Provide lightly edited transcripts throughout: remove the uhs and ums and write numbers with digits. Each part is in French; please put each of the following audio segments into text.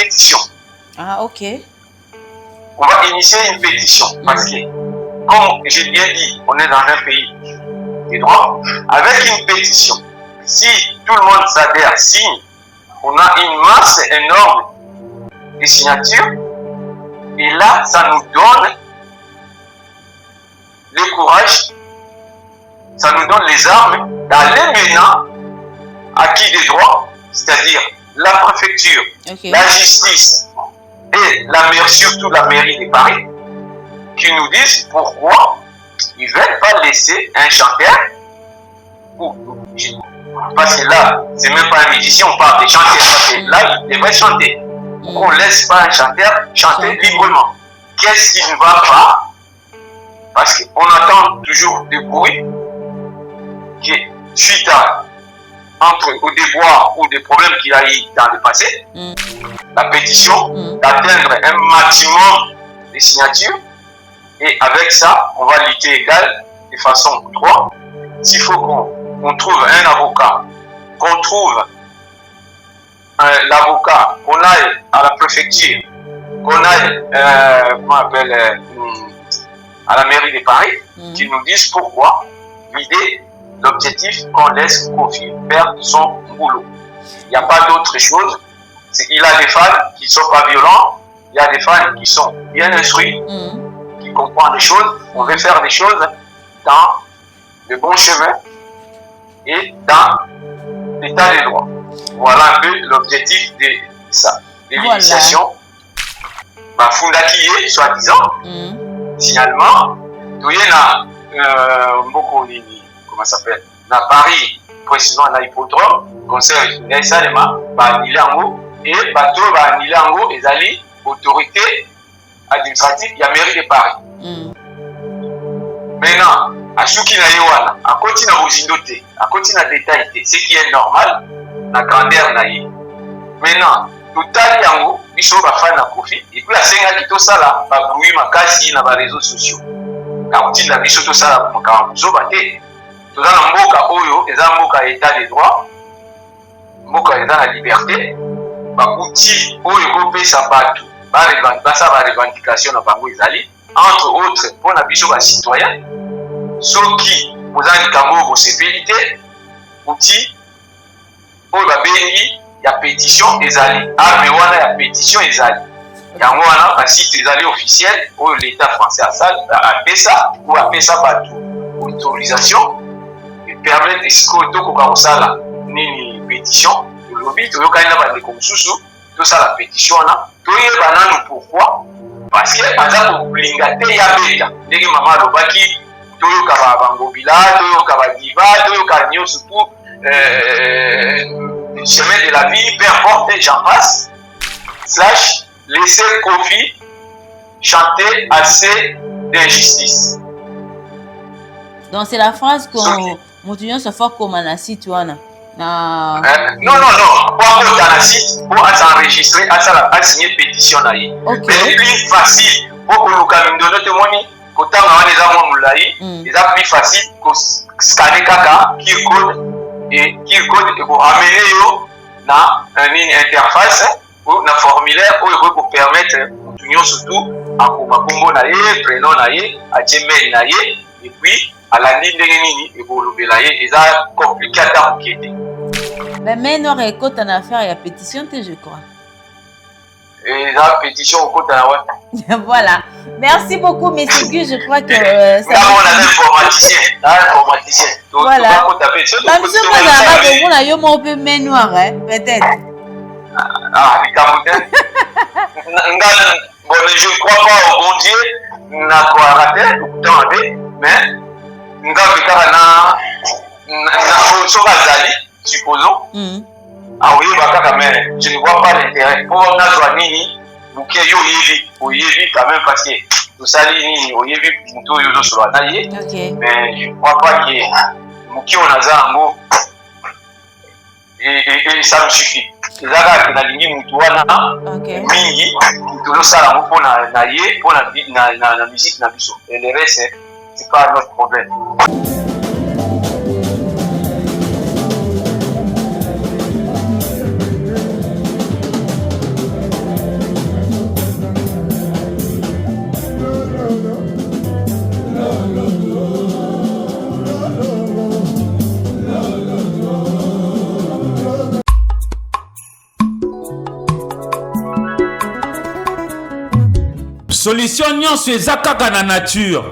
pétition. Ah, ok. On va initier une pétition parce que, comme j'ai bien dit, on est dans un pays des droits. Avec une pétition, si tout le monde s'adhère, signe, on a une masse énorme de signatures. Et là, ça nous donne le courage, ça nous donne les armes d'aller maintenant à qui des droits, c'est-à-dire la préfecture, la justice et surtout la mairie de Paris, qui nous disent pourquoi ils ne veulent pas laisser un chanteur, parce que là, c'est même pas un musicien, on parle des chanteurs, parce que là, il devrait chanter. On ne laisse pas un chanteur chanter librement. Qu'est-ce qui ne va pas? Parce qu'on entend toujours des bruits qui, suite au déboire ou des problèmes qu'il a eu dans le passé, la pétition d'atteindre un maximum de signatures. Et avec ça, on va lutter égal de façon droite. S'il faut qu'on trouve un avocat, qu'on trouve l'avocat, qu'on aille à la préfecture, qu'on aille à la mairie de Paris, qui nous disent pourquoi l'idée, l'objectif qu'on laisse Kofi faire son boulot. Il n'y a pas d'autre chose. Il a des fans qui ne sont pas violents, il y a des fans qui sont bien instruits, qui comprennent les choses. On veut faire des choses dans le bon chemin et dans l'état des droits. Voilà un peu l'objectif de ça, de l'initiation. Fundaki, soi-disant, signalement, il y a comment ça s'appelle, à Paris, précisément à l'hippodrome, conseil de Salema, Nilango, et bateau Nilango, et ali autorité administrative, il y a mairie de Paris. Maintenant, à Souki na Yowana, à côté na Bozindote, à côté na détail, ce qui est normal, la grandeur na yi. Maintenant, tout à l'heure, biso ba fan na Kofi, et puis la senga qui to sala, ba bruit makasi na ba réseaux sociaux. Quand on la biso to sala, quand on zobate, tout dans la mboka oyo, eza mboka état de droit, mboka eza la liberté, ba outil oyo ko pesa batu, ba revendication na bango ezali, entre autres pour na biso ba citoyen, soki ozali kambo bo sécurité, outil oyo ba bengi ya pétition ezali, arme wana ya pétition ezali. Yango wana ba site ezali officiel oyo l'état français a pesa ou a pesa batu autorisation et permettre esiko to koka kosala nini pétition lobby to yoka na ba ndeko mususu to sala pétition na to yeba nanu pourquoi parce que aza ko blinga te ya beta ndenge mama lobaki to yoka ba bangobila to yoka ba diva to yoka nyoso tout chemin de la vie, peu importe, j'en passe, / laisser Kofi chanter assez d'injustice. Donc c'est la phrase qu'on continue se faire comme un site ou non, non, pas comme dans la site, pour s'enregistrer, à signer pétition. Mais c'est plus facile pour que nous donnions témoigner. Quand on a des amours, c'est plus facile que scanner caca, qui code et qui code pour amener na une interface ou na formulaire pour permettre nous surtout à combo na ye prénom na ye à Gmail na ye et puis à la ligne de nini et pour le belayer et ça compliqué à enquêter. Mais maintenant écoute en affaire il y a pétition je crois. Et la pétition au côté là ouais. Voilà. Merci beaucoup monsieur Gus, je crois que ça on a informaticien, voilà. Même si on a eu mon peu main noire peut-être. Ah, les Camerounais. Bon, je ne crois pas au bon Dieu, n'a pas raté, mais nous avons supposons. Ah oui, mais je ne vois pas l'intérêt. Pour nous, Nini, nous qui avons eu quand même parce que nous saluons, nous avons eu mais je ne crois pas que nous qui avons et ça me suffit. Les Arabes na lingi mutu wana mingi tulosala mpo na ye mpo na musique na biso et le reste c'est pas notre problème. Solution nyonso eza kaka na nature.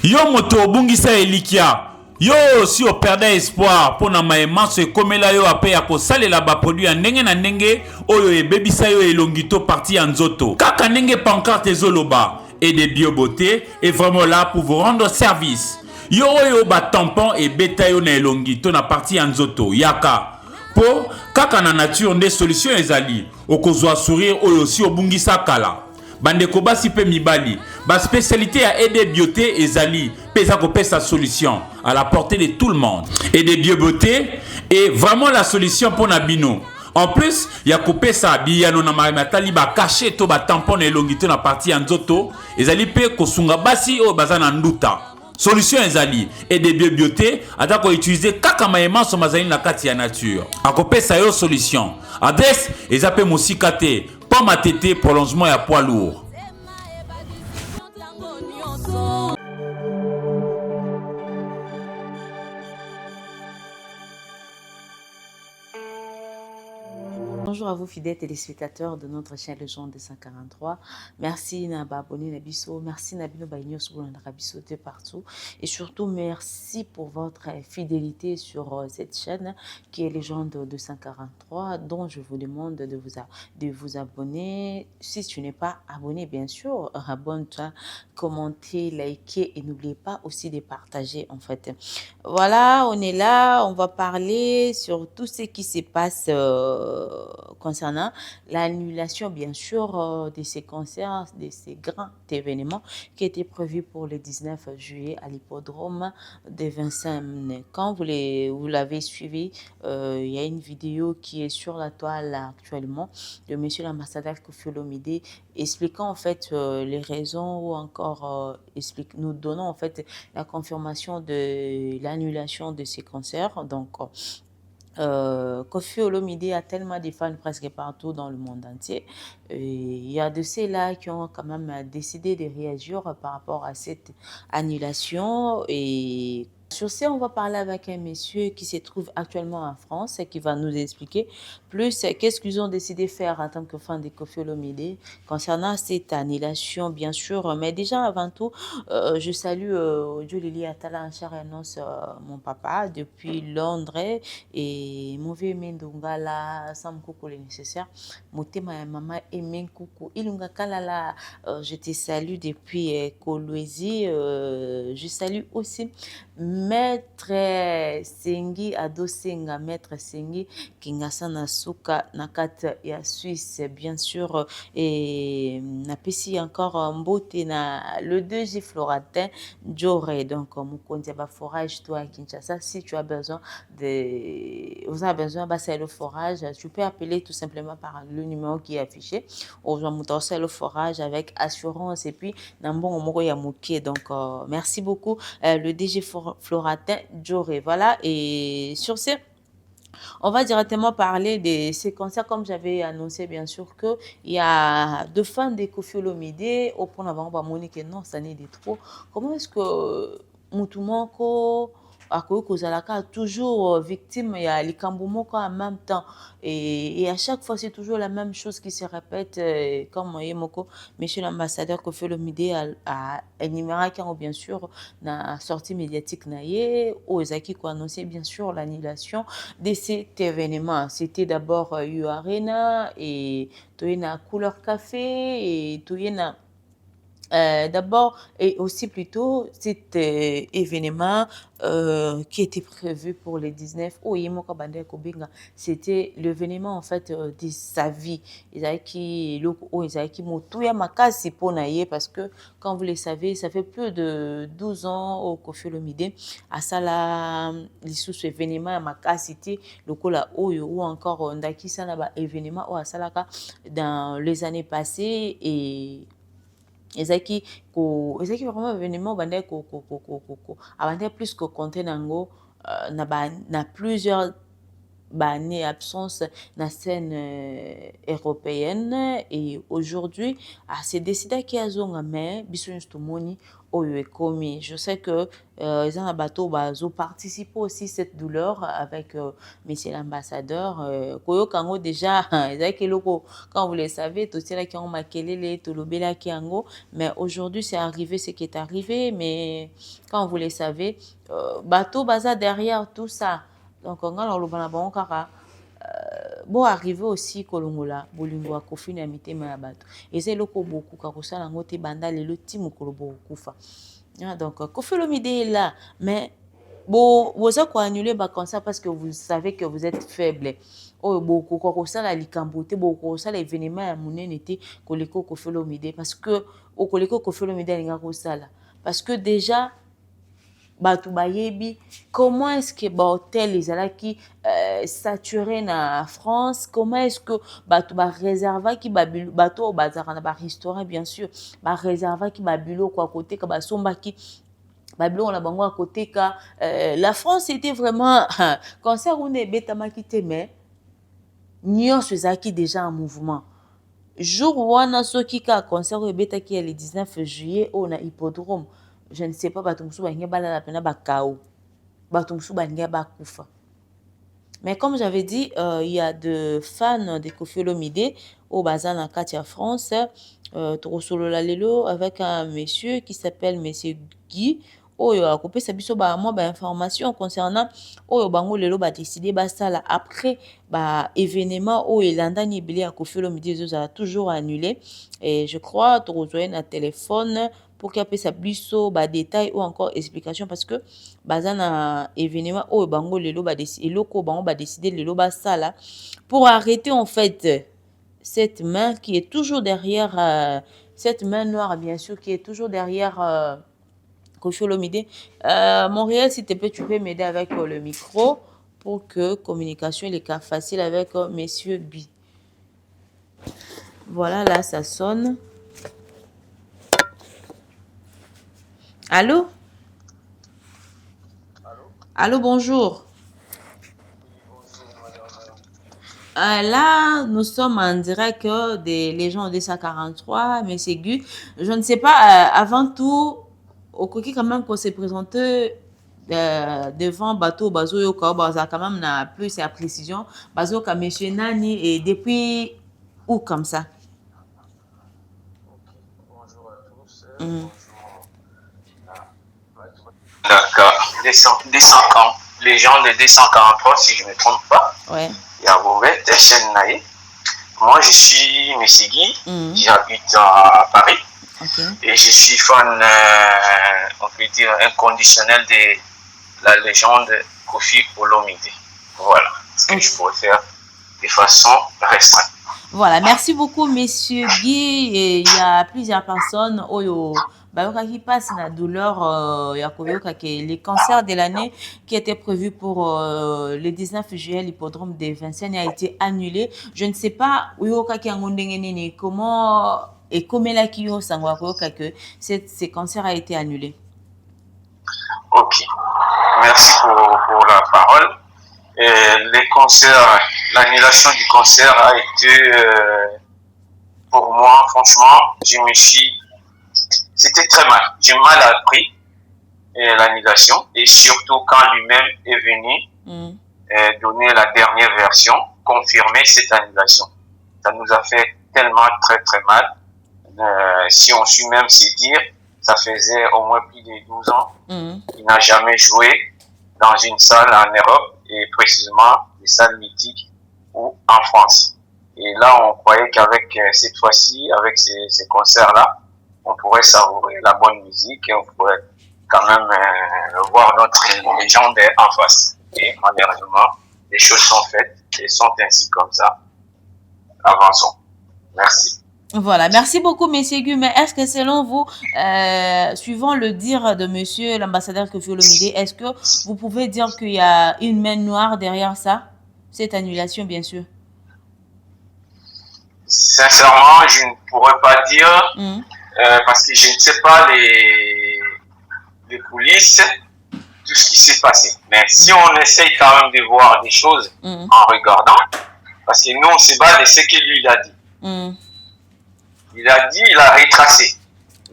Yo moto obungisa elikia. Yo si o perdre espoir pour na maemanso ekomela yo ape ya kosalela ba produit ya ndenge na ndenge oyo ebebisa yo elongito parti ya nzoto. Kaka ndenge pancarte ezoloba et de biobeauté est vraiment là pour vous rendre service. Yo oyo ba tampon et beta yo na elongito na parti ya nzoto yaka. Po kaka na nature nde solution ezali okozwa sourire oyo si obungisa kala. Bandeko basi pe mibali, ba spécialité à aider beauté ezali, pesa ko pesa solution à la portée de tout le monde. Aider beauté est vraiment la solution pour Nabino. En plus, ya ko pesa biyano na matali ba caché to ba tampon na elongito na partie ya nzoto, ezali pe ko sunga basi o bazana nduta. Solution ezali aider beauté atako utiliser kaka maema so mazali na kati ya nature. Akopesa yo solution. Adresse ezape mosikate. Pomme à tété, prolongement et poids lourd. Bonjour à vous fidèles téléspectateurs de notre chaîne Legend 243. Merci Naba abonné Nabiso, merci Nabino Baigno sur Nabiso de partout et surtout merci pour votre fidélité sur cette chaîne qui est Legend 243 dont je vous demande de vous abonner. Si tu n'es pas abonné, bien sûr, abonne-toi, commentez, likez et n'oubliez pas aussi de partager en fait. Voilà, on est là, on va parler sur tout ce qui se passe concernant l'annulation, bien sûr, de ces concerts, de ces grands événements qui étaient prévus pour le 19 juillet à l'hippodrome de Vincennes. Quand vous l'avez suivi, il y a une vidéo qui est sur la toile actuellement de monsieur l'ambassadeur Koffi Olomide expliquant en fait les raisons ou encore nous donnant en fait la confirmation de l'annulation de ces concerts. Donc, Koffi Olomide a tellement de fans presque partout dans le monde entier. Il y a de ceux-là qui ont quand même décidé de réagir par rapport à cette annulation. Et sur ce, on va parler avec un monsieur qui se trouve actuellement en France et qui va nous expliquer plus qu'est-ce qu'ils ont décidé de faire en tant que fan de Koffi Olomide concernant cette annulation, bien sûr. Mais déjà, avant tout, je salue Jolili Atala, cher annonce mon papa depuis Londres et mauvais Mendongala, Sam Koko le nécessaire. Motema maman Emen Koko, Ilunga Kalala, je te salue depuis Kolwezi. Je salue aussi Maître Sengi Adosenga, Maître Sengi Kingasana Suka Nakat ya Suisse, bien sûr, et napesi encore mbote na le 2G Floratin Djoré. Donc Mukondiaba forage toi à Kinshasa, si tu as besoin vous avez besoin c'est le forage, tu peux appeler tout simplement par le numéro qui est affiché. Aujourd'hui c'est le forage avec assurance et puis Nambon Omoro Yamuke. Donc merci beaucoup le DG Floratin Djoré. Voilà, et sur ce, on va directement parler de ces concerts. Comme j'avais annoncé, bien sûr, qu'il y a deux fans de Koffi Olomide. Au point d'avoir Monique, non, ça n'est de trop. Comment est-ce que Moutoumoko a toujours victime et à l'Ikambumoko en même temps et à chaque fois c'est toujours la même chose qui se répète comme Yemoko, monsieur l'ambassadeur Koffi Olomide a énuméré bien sûr la sortie médiatique naïe aux Ezaki qui a annoncé bien sûr l'annulation de cet événement. C'était d'abord U-Arena et Toyena Couleur Café et Toyena d'abord, et aussi plutôt cet événement qui était prévu pour le 19 au Yemoka Bandé Kobinga, c'était l'événement en fait de sa vie. Isaki Moutouya Makasi Ponaye, parce que comme vous le savez, ça fait plus de 12 ans au Koffi Olomide à Sala l'issue événement Makasi le Kola Oyo ou encore Ndaki Sanaba événement au Asalaka dans les années passées. Et ezaki vraiment événement bandé abandé plus que compter nango na plusieurs bannées absence na scène européenne. Et aujourd'hui c'est décidé qu'il y a zonga mais biso tomoni oyo ekomi. Je sais que les bateau bazo participer aussi cette douleur avec monsieur l'ambassadeur. Koyo kango déjà, quand vous le savez, tout ça qui ont makelele, tout le bela qui ango. Mais aujourd'hui c'est arrivé ce qui est arrivé. Mais quand vous le savez, bateau baza derrière tout ça. Donc on a le banabon kara. Bon arriver aussi kolongola bolingo akofina ya mitema ya bato eza eloko beaucoup kakosala yango te banda lelo ti mokolo bokufa. Donc Koffi Olomide est là mais vous avez annulé comme ça parce que vous savez que vous êtes faible. Oh beaucoup kakosala likambo te beaucoup kosala événement ya monene te koleko Koffi Olomide parce que au koleko Koffi Olomide alinga kosala parce que déjà bato bayebi comment est-ce que hôtel ezalaki saturé na France, comment est-ce que bato ba réserva ki bato bazaka na ba restaurant bien sûr ba réserva ki babilo kwa côté ka basomba ki babilo na bango à côté ka la France était vraiment concert on est betamaki te mais nyonso ezalaki déjà en mouvement jour wana soki ka concert o betaki le 19 juillet on a hippodrome. Je ne sais pas, mais comme j'avais dit, il y a des fans de Koffi Olomide au Bazan en Katia France, avec un monsieur qui s'appelle Monsieur Guy. Oyo a coupé sa biso ba moi ba information concernant oyo bango lelo ba décidé ba sala après ba événement o elanda ni bilé à Koffi Olomide a toujours annulé et je crois to rejoindre un téléphone pour qu'il y ait sa biso ba détail ou encore explication parce que bazana événement oyo bango lelo ba décidé loko bango ba décidé lelo ba sala pour arrêter en fait cette main qui est toujours derrière cette main noire bien sûr qui est toujours derrière Koffi Olomide. Montréal, s'il te plaît, tu peux m'aider avec le micro pour que communication est cas facile avec Monsieur Guy. Voilà, là, ça sonne. Allô? Allô, bonjour. Là, nous sommes en direct des Légions 243, Monsieur Guy. Je ne sais pas, avant tout, au coquille quand même qu'on s'est présenté devant bateau bazo yoka baza quand même na plus à précision bazo ka monsieur Nani et depuis où comme ça. Bonjour à tous. D'accord. Des 100 ans. Les gens de 243 si je ne me trompe pas. Ouais. Il y a Bobette, Naï. Moi je suis Monsieur Guy. J'habite à Paris. Okay. Et je suis fan, on peut dire, inconditionnel de la légende Koffi Olomide. Voilà ce que je pourrais faire de façon restreinte. Voilà, merci beaucoup, Monsieur Guy. Et il y a plusieurs personnes qui passent la douleur. Les concerts de l'année qui étaient prévus pour le 19 juillet, l'hippodrome de Vincennes a été annulé. Je ne sais pas comment. Et comme elle a dit que ce concert a été annulé. Ok, merci pour la parole. Les concerts, l'annulation du concert a été, pour moi, franchement, c'était très mal. J'ai mal appris l'annulation et surtout quand lui-même est venu donner la dernière version, confirmer cette annulation. Ça nous a fait tellement très très mal. Si on suit même se dire, ça faisait au moins plus de 12 ans. Il n'a jamais joué dans une salle en Europe et précisément des salles mythiques ou en France. Et là, on croyait qu'avec cette fois-ci, avec ces concerts-là, on pourrait savourer la bonne musique et on pourrait quand même voir notre légende en face. Et malheureusement, les choses sont faites et sont ainsi comme ça. Avançons. Merci. Voilà, merci beaucoup, Monsieur Guy. Mais est-ce que selon vous, suivant le dire de Monsieur l'ambassadeur Koffi Olomide, est-ce que vous pouvez dire qu'il y a une main noire derrière ça, cette annulation, bien sûr? Sincèrement, je ne pourrais pas dire, parce que je ne sais pas les coulisses, tout ce qui s'est passé. Mais si on essaye quand même de voir des choses en regardant, parce que nous, on se bat de ce que lui il a dit. Il a dit, il a retracé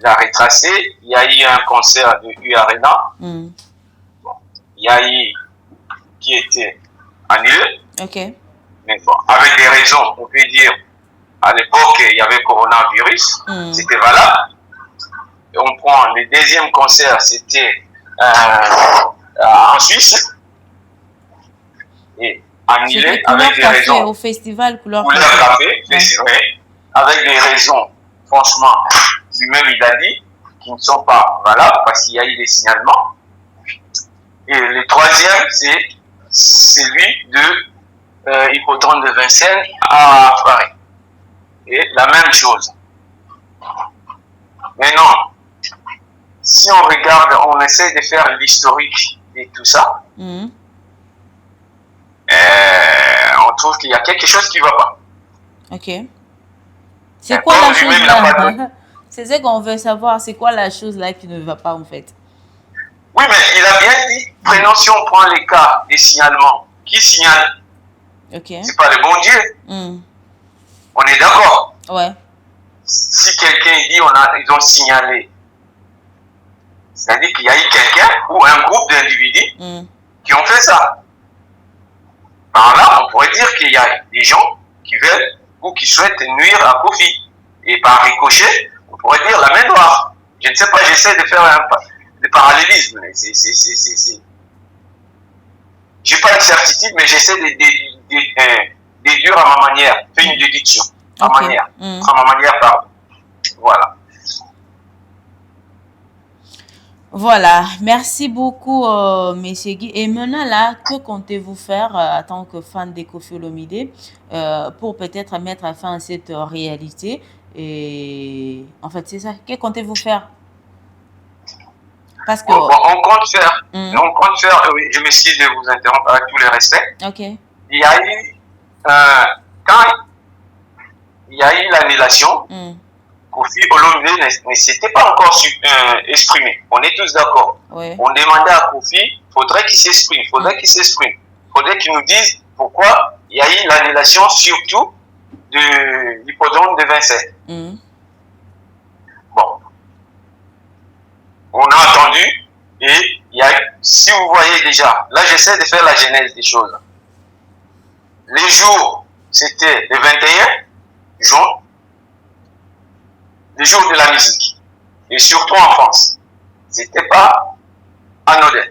il a retracé. Il y a eu un concert de U-Arena. Il y a eu qui était annulé. Ok. Mais bon, avec des raisons, on peut dire, à l'époque, il y avait coronavirus. C'était valable. Et on prend le deuxième concert, c'était en Suisse. Et annulé avec des raisons. Au festival Couleur Café, ouais. Avec des raisons, franchement, lui-même il a dit, qui ne sont pas valables parce qu'il y a eu des signalements. Et le troisième, c'est celui de Hippodrome de Vincennes à Paris. Et la même chose. Mais non, si on regarde, on essaie de faire l'historique de tout ça, on trouve qu'il y a quelque chose qui ne va pas. Ok. C'est quoi la chose là? C'est ce qu'on veut savoir. C'est quoi la chose là qui ne va pas en fait? Oui, mais il a bien dit, prenons si on prend les cas des signalements. Qui signale? C'est pas le bon Dieu. On est d'accord? Ouais. Si quelqu'un dit ils ont signalé, c'est-à-dire qu'il y a eu quelqu'un ou un groupe d'individus qui ont fait ça. Par là, on pourrait dire qu'il y a des gens qui veulent ou qui souhaitent nuire à Kofi. Et par ricochet, on pourrait dire la main noire. Je ne sais pas, j'essaie de faire des parallélismes. Je n'ai pas de certitude, mais j'essaie de déduire à ma manière, faire une déduction. À ma manière, pardon. Voilà. Voilà, merci beaucoup, Monsieur Guy. Et maintenant, là, que comptez-vous faire en tant que fan de Koffi Olomide pour peut-être mettre fin à cette réalité? Et en fait, c'est ça. Que comptez-vous faire? Parce que... on compte faire. On compte faire, oui, je m'excuse de vous interrompre avec tous les respects. Ok. Il y a eu, quand il y a eu l'annulation, Koffi Olomide ne s'était pas encore exprimé. On est tous d'accord. Ouais. On demandait à Koffi, il faudrait qu'il s'exprime, il faudrait qu'il nous dise pourquoi il y a eu l'annulation, surtout de l'hippodrome de Vincennes. Bon. On a attendu et il y a, si vous voyez déjà, là j'essaie de faire la genèse des choses. Les jours, c'était le 21 juin, le jour de la musique. Et surtout en France. C'était pas anodin.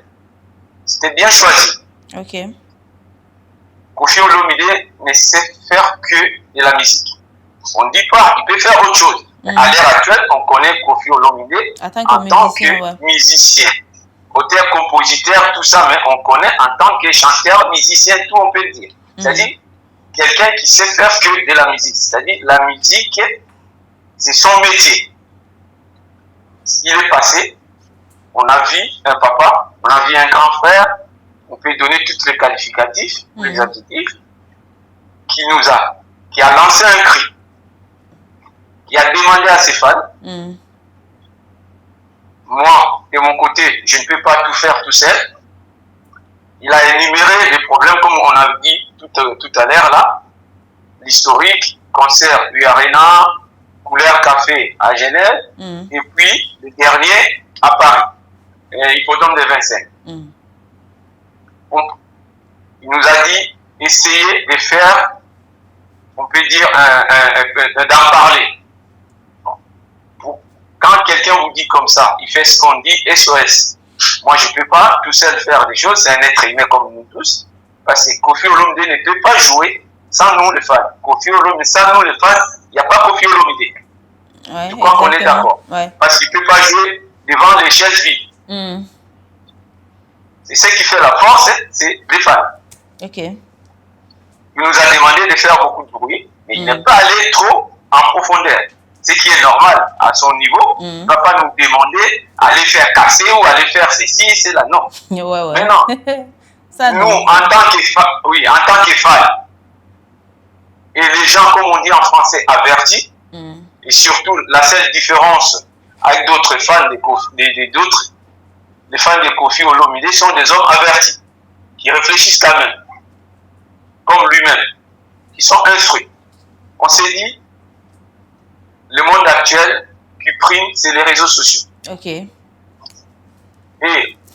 C'était bien choisi. Ok. Koffi Olomide ne sait faire que de la musique. On ne dit pas, il peut faire autre chose. À l'heure actuelle, on connaît Koffi Olomide en tant que musicien. Auteur, compositeur, tout ça, mais on connaît en tant que chanteur, musicien, tout on peut dire. C'est-à-dire, quelqu'un qui sait faire que de la musique. C'est-à-dire, la musique, c'est son métier. Il est passé, on a vu un papa, on a vu un grand frère, on peut donner tous les qualificatifs, les adjectifs, qui a lancé un cri, qui a demandé à ses fans. Moi, de mon côté, je ne peux pas tout faire tout seul. Il a énuméré les problèmes, comme on a dit tout à l'heure là, l'historique, concert U-Arena, Couleur Café à Genève, et puis le dernier à Paris, Hippodrome de Vincennes. Donc, il nous a dit, essayez de faire, on peut dire, d'en parler. Quand quelqu'un vous dit comme ça, il fait ce qu'on dit, SOS. Moi, je ne peux pas tout seul faire des choses, c'est un être humain comme nous tous, parce que Koffi Olomide ne peut pas jouer sans nous les fans. Koffi Olomide, sans nous les fans, il n'y a pas Koffi Olomide. Ouais, je crois qu'on est d'accord. Ouais. Parce qu'il ne peut pas jouer devant les chaises vides. C'est ce qui fait la force, c'est les fans. Ok. Il nous a demandé de faire beaucoup de bruit, mais il n'est pas allé trop en profondeur. Ce qui est normal à son niveau, il ne va pas nous demander aller faire casser ou aller faire ceci, c'est là, non. Ouais. Mais non. Ça, nous, en tant que fans, et les gens, comme on dit en français, avertis, et surtout la seule différence avec d'autres fans les fans de Koffi Olomide sont des hommes avertis, qui réfléchissent quand même, comme lui-même, qui sont instruits. On s'est dit, le monde actuel, qui prime, c'est les réseaux sociaux. Ok. Et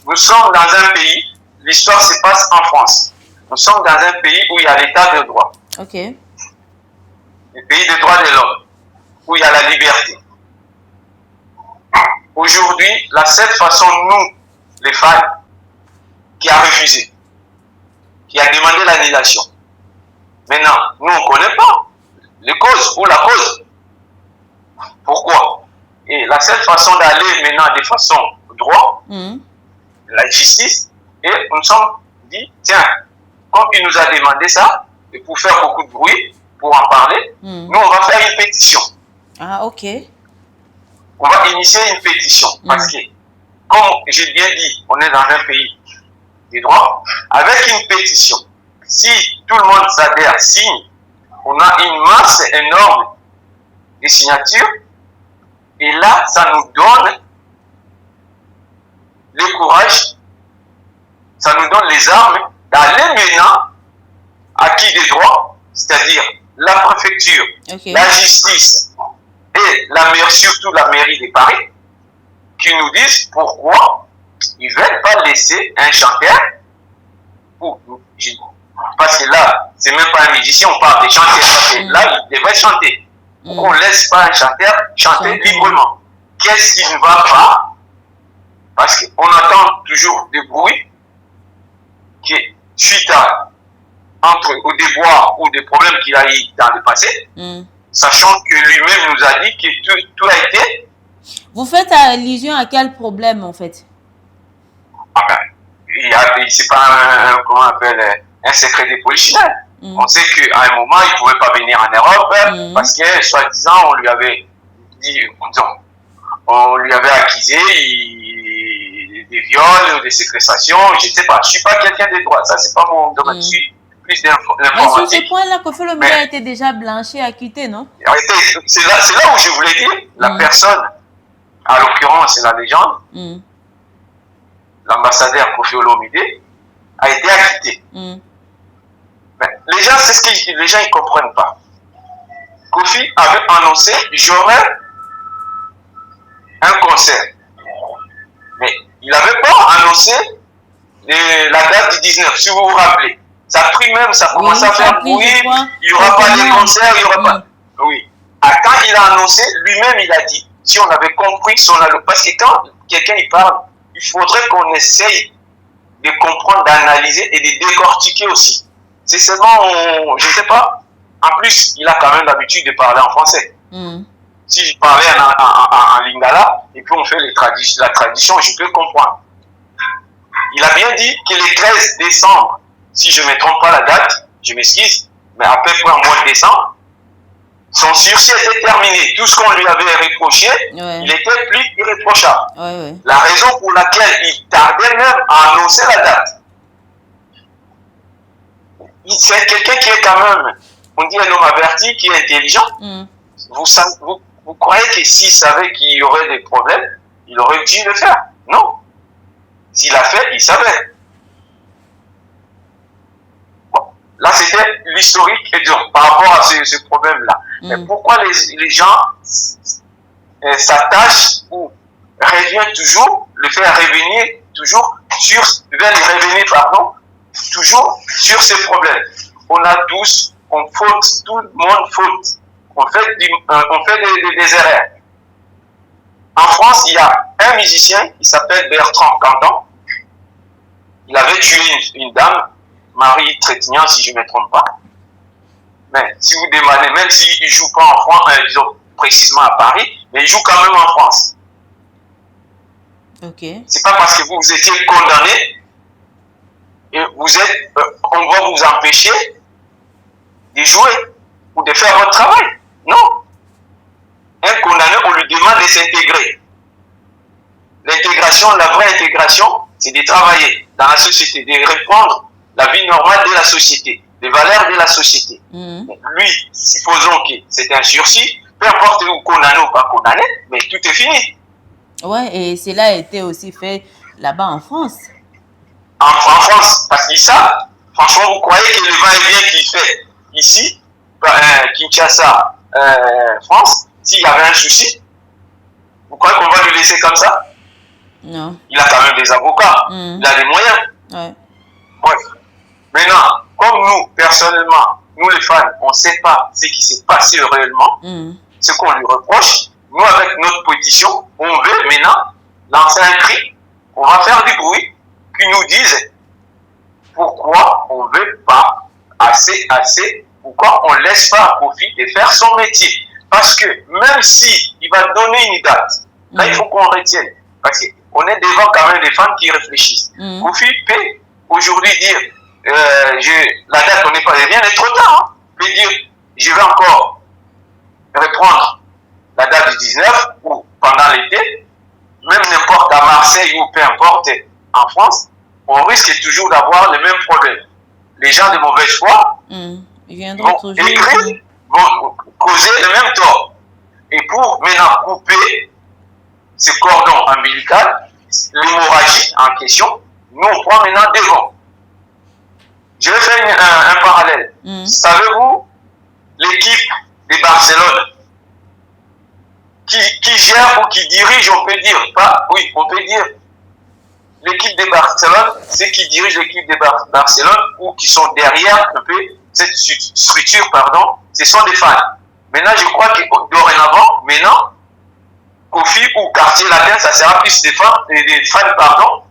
nous sommes dans un pays, l'histoire se passe en France. Nous sommes dans un pays où il y a l'état de droit. Ok. Le pays des droits de l'homme, où il y a la liberté. Aujourd'hui, la seule façon, nous, les femmes, qui a refusé, qui a demandé l'annulation. Maintenant, nous, on ne connaît pas les causes ou la cause. Pourquoi? Et la seule façon d'aller maintenant de façon droit, la justice, et nous sommes dit, tiens, comme il nous a demandé ça, et pour faire beaucoup de bruit, pour en parler, nous, on va faire une pétition. Ah, ok. On va initier une pétition. Parce que, comme j'ai bien dit, on est dans un pays des droits, avec une pétition. Si tout le monde s'adhère, signe, on a une masse énorme de signatures, et là, ça nous donne le courage, ça nous donne les armes d'aller maintenant à qui des droits, c'est-à-dire la préfecture, la justice et surtout la mairie de Paris, qui nous disent pourquoi ils ne veulent pas laisser un chanteur, parce que là, c'est même pas un musicien, on parle des chanteurs, parce que là, il devrait chanter. Pourquoi on ne laisse pas un chanteur chanter librement? Qu'est-ce qui ne va pas? Parce qu'on entend toujours des bruits qui, suite au déboire ou des problèmes qu'il a eu dans le passé, sachant que lui-même nous a dit que tout a été... Vous faites allusion à quel problème, en fait? C'est pas comment on appelle, un secret des polichinelles. On sait qu'à un moment, il ne pouvait pas venir en Europe parce que, soi-disant, on lui avait dit, on lui avait accusé des viols, des séquestrations, je ne sais pas. Je ne suis pas quelqu'un de droit, ça, c'est pas mon domaine. Je suis plus d'informatique. Mais sur ce point-là, Koffi Olomide a été déjà blanchi et acquitté, non? C'est là où je voulais dire, la personne, à l'occurrence, c'est la légende, l'ambassadeur Koffi Olomide, a été acquitté. Mais les gens, c'est ce que les gens ne comprennent pas. Koffi avait annoncé, j'aurais un concert. Mais il n'avait pas annoncé la date du 19, si vous vous rappelez. Ça a pris même, ça a commencé à faire bruit, il n'y aura pas de concert, il n'y aura pas... Oui. Quand il a annoncé, lui-même il a dit, si on avait compris son allo, parce que quand quelqu'un y parle, il faudrait qu'on essaye de comprendre, d'analyser et de décortiquer aussi. C'est seulement, je ne sais pas, en plus, il a quand même l'habitude de parler en français. Si je parlais en lingala, et puis on fait la tradition, je peux comprendre. Il a bien dit que le 13 décembre, si je ne me trompe pas la date, je m'excuse, mais à peu près en mois de décembre, son sursis était terminé. Tout ce qu'on lui avait reproché, il était plus irréprochable. La raison pour laquelle il tardait même à annoncer la date. C'est quelqu'un qui est quand même, on dit un homme averti, qui est intelligent. Vous croyez que s'il savait qu'il y aurait des problèmes, il aurait dû le faire? Non. S'il l'a fait, il savait. Bon. Là, c'était l'historique par rapport à ce problème-là. Mais pourquoi les gens s'attachent ou reviennent toujours, le faire revenir toujours toujours sur ces problèmes. On a tous, on faute, tout le monde faute. On fait des erreurs. En France, il y a un musicien qui s'appelle Bertrand Canton. Il avait tué une dame, Marie Trétignan, si je ne me trompe pas. Mais si vous demandez, même s'il ne joue pas en France, disons précisément à Paris, mais il joue quand même en France. C'est pas parce que vous étiez condamné et on va vous empêcher de jouer ou de faire votre travail. Non. Un condamné, on lui demande de s'intégrer. L'intégration, la vraie intégration, c'est de travailler dans la société, de répondre la vie normale de la société, les valeurs de la société. Lui, supposons que c'est un sursis, peu importe où condamné ou pas condamné, mais tout est fini. Ouais, et cela a été aussi fait là-bas en France. En France, parce qu'ils savent, franchement, vous croyez que le va-et-vient qu'il fait ici, Kinshasa, France, s'il y avait un souci, Vous croyez qu'on va le laisser comme ça? Non. Il a quand même des avocats, il a des moyens. Ouais. Bref. Maintenant, comme nous, personnellement, nous les fans, on ne sait pas ce qui s'est passé réellement, ce qu'on lui reproche. Nous, avec notre pétition, on veut maintenant lancer un cri. On va faire du bruit qui nous dise pourquoi on ne veut pas assez, pourquoi on ne laisse pas Kofi de faire son métier. Parce que même si il va donner une date, là, il faut qu'on retienne. Parce qu'on est devant quand même des fans qui réfléchissent. Kofi peut aujourd'hui dire, la date, on n'est pas rien, est trop tard. Hein. Il peut dire, je vais encore reprendre la date du 19 ou pendant l'été, même n'importe à Marseille ou peu importe en France, on risque toujours d'avoir les mêmes problèmes. Les gens de mauvaise foi vont écrire, vont causer le même tort. Et pour maintenant couper ce cordon ombilical, l'hémorragie en question, nous on prend maintenant devant. Je vais faire un parallèle. Savez-vous l'équipe de Barcelone qui gère ou qui dirige, on peut dire, pas, oui, on peut dire l'équipe de Barcelone, ceux qui dirigent l'équipe de Barcelone ou qui sont derrière un peu cette structure, pardon, ce sont des fans. Maintenant, je crois que dorénavant, maintenant, Kofi ou quartier latin, ça sera plus des fans, pardon,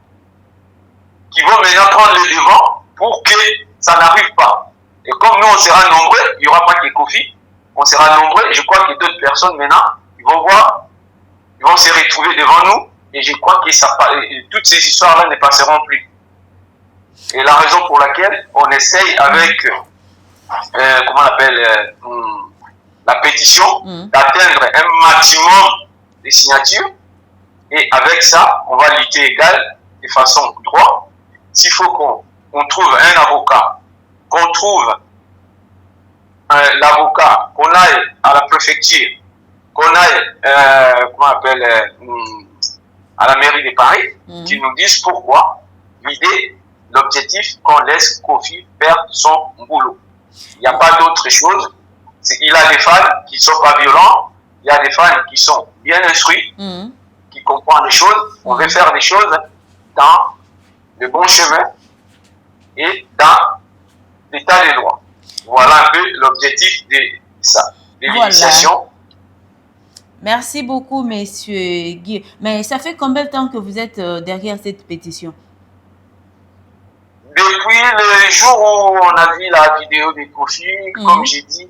qui vont maintenant prendre le devant pour que ça n'arrive pas. Et comme nous, on sera nombreux, il n'y aura pas que Kofi, on sera nombreux, et je crois que d'autres personnes maintenant, ils vont voir, ils vont se retrouver devant nous, et je crois que toutes ces histoires-là ne passeront plus. Et la raison pour laquelle on essaye avec, comment on appelle, la pétition, d'atteindre un maximum de signatures, et avec ça, on va lutter égal de façon droite. S'il faut qu'on trouve un avocat, qu'on trouve l'avocat, qu'on aille à la préfecture, qu'on aille, comment on appelle, à la mairie de Paris, qui nous disent pourquoi l'idée, l'objectif, qu'on laisse Kofi faire son boulot. Il n'y a pas d'autre chose. Il a des fans qui ne sont pas violents, il y a des fans qui sont bien instruits, qui comprennent les choses. On veut faire des choses dans le bon chemin et dans l'état des droits. Voilà un peu l'objectif de ça, de l'initiation. Merci beaucoup, monsieur Guy. Mais ça fait combien de temps que vous êtes derrière cette pétition? Depuis le jour où on a vu la vidéo de Kofi, comme j'ai dit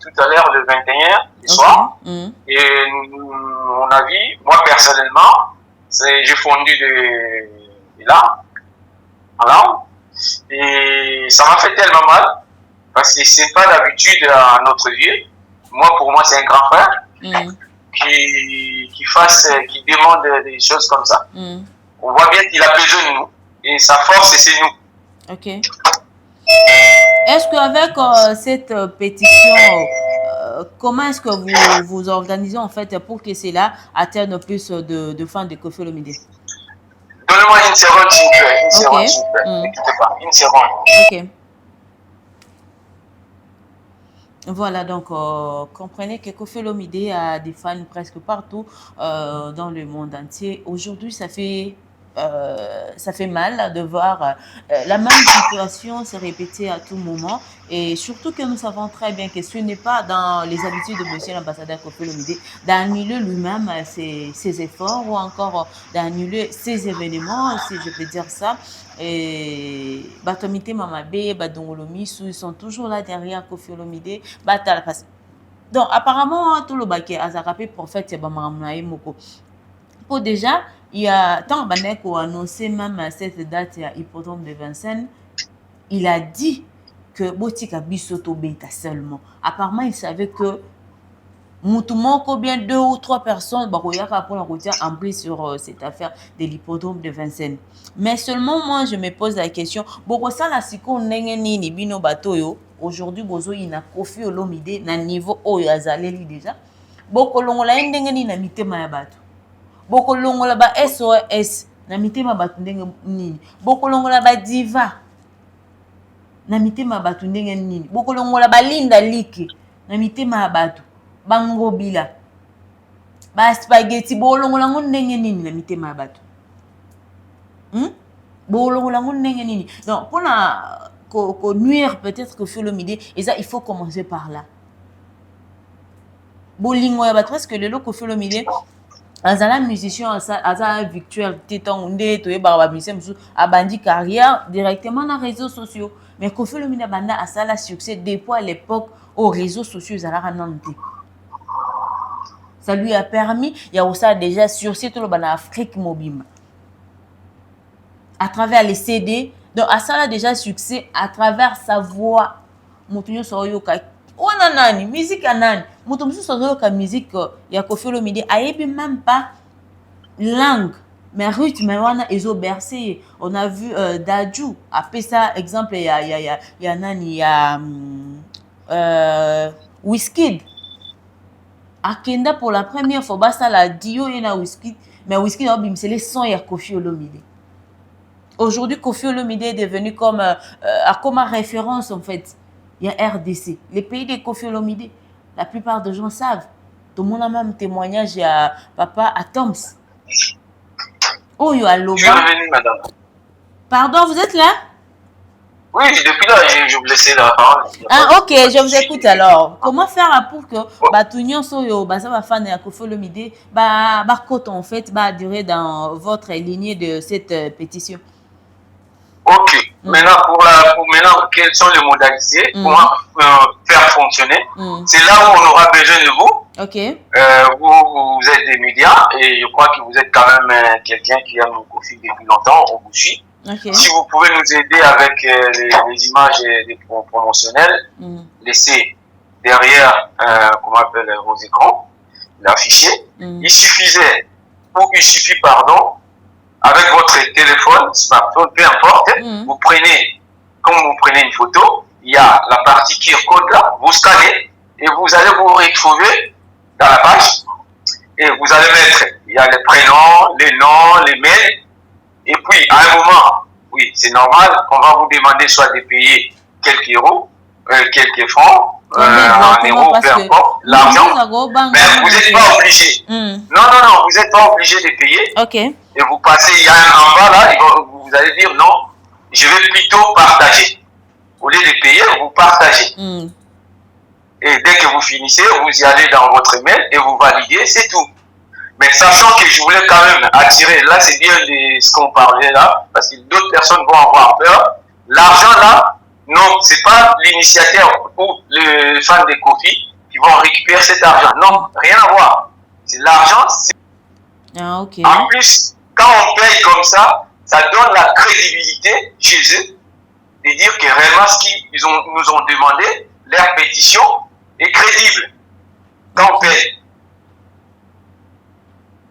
tout à l'heure, le 21 du soir, et on a vu, moi personnellement, j'ai fondu de là, alors, et ça m'a fait tellement mal, parce que c'est pas d'habitude à notre vieux. Moi, pour moi, c'est un grand frère qui demande des choses comme ça. On voit bien qu'il a besoin de nous, et sa force, c'est nous. Ok. Est-ce qu'avec cette pétition, comment est-ce que vous vous organisez en fait pour que cela atteigne plus de fans de Kofi Olomide? Donnez-moi une seconde, s'il vous plaît. Une seconde, s'il vous plaît. N'écoutez pas. Une seconde. Ok. Voilà, donc comprenez que Kofi Olomide a des fans presque partout dans le monde entier. Aujourd'hui, ça fait mal de voir la même situation se répéter à tout moment. Et surtout que nous savons très bien que ce n'est pas dans les habitudes de monsieur l'ambassadeur Kofi Olomide d'annuler lui-même ses efforts ou encore d'annuler ses événements, si je peux dire ça. Et Batomite Mamabe, Badongolomisu, ils sont toujours là derrière Kofi Olomide. Donc apparemment, tout le baquet a zarapé prophète Bamaramnaï Moko. Pour déjà, il y a tant qu'on a annoncé même cette date, il y a hippodrome de Vincennes, il a dit que Botika Bisoto Beta seulement. Apparemment, il savait que Moutoumoko, bien 2 ou 3 personnes, en prise sur cette affaire de l'hippodrome de Vincennes. Mais seulement moi, je me pose la question, Bokosa la siko nini bino batoyo, aujourd'hui, Bozo ina Kofi Olomide, na niveau oyo azaleli déjà. Bokolongola ndenge na mitema ya bato. Bokolongola ba SOS na mitema bato ndenge nini. Bokolongola ba diva na mitema bato ndenge nini. Bokolongola ba Linda Liki na mitema bato. Bangobila ba spaghetti bolongola ngo ndenge nini na mitema ya bato. Bolongola ngo ndenge nini. Donc pour na ko nuire peut-être que Koffi Olomide, et ça il faut commencer par là. Bolingo ya bato parce que lelo Koffi Olomide azala musicien azala virtuel titan nde to yeba ba musicien musu abandi carrière directement na réseaux sociaux. Mais Koffi Olomide banda asala succès depuis à l'époque aux réseaux sociaux ezalaka nanu te. Ça lui a permis, il y a aussi déjà sur site en Afrique mobile. À travers les CD, donc à ça a déjà succès à travers sa voix. Motunyo soyoka. Nani, musique anani. Motunyo soyoka musique ya Koffi Olomide ayebi même pas langue. Mais rythme wana ezo bercé. On a vu Dadju après ça exemple il y a nani Wizkid. Akenda pour la première fois basta la dio et na Wizkid, mais Wizkid a bimsé les sons ya Koffi Olomide. Aujourd'hui Koffi Olomide est devenu comme référence en fait. Il y a RDC, les pays de Koffi Olomide, la plupart des gens savent. Tout le monde a même témoignage à papa Atoms. Oh yo allo. Je suis revenu, madame. Pardon, vous êtes là? Oui, depuis là, je vous laissais la parole. Ah, ok, je vous écoute alors. Comment faire pour que tout le monde ça va faire de Koffi Olomide, en fait, durer dans votre lignée de cette pétition? Ok. Maintenant, maintenant, quelles sont les modalités? Comment faire fonctionner? C'est là où on aura besoin de vous. Ok. Vous êtes des médias et je crois que vous êtes quand même quelqu'un qui aime Koffi depuis longtemps. On vous suit. Okay. Si vous pouvez nous aider avec les images des promotionnelles, laissez derrière comment on appelle, vos écrans, l'afficher. Il suffit, pardon, avec votre téléphone, smartphone, peu importe, vous prenez, comme vous prenez une photo, il y a la partie QR code là, vous scannez et vous allez vous retrouver dans la page et vous allez mettre, il y a les prénoms, les noms, les mails. Et puis, à un moment, oui, c'est normal, on va vous demander soit de payer quelques euros, quelques francs, en euros, peu importe, l'argent, mais vous n'êtes pas obligé. Non, vous n'êtes pas obligé de payer. Ok. Et vous passez, il y a un en bas là, vous allez dire non, je vais plutôt partager. Au lieu de payer, vous partagez. Et dès que vous finissez, vous y allez dans votre email et vous validez, c'est tout. Mais sachant que je voulais quand même attirer, là c'est bien de ce qu'on parlait là, parce que d'autres personnes vont avoir peur. L'argent là, non, c'est pas l'initiateur ou les fans de Koffi qui vont récupérer cet argent. Non, rien à voir. C'est l'argent. Ah, ok. En plus, quand on paye comme ça donne la crédibilité chez eux de dire que réellement ce qu'ils nous ont demandé, leur pétition est crédible. Quand on paye.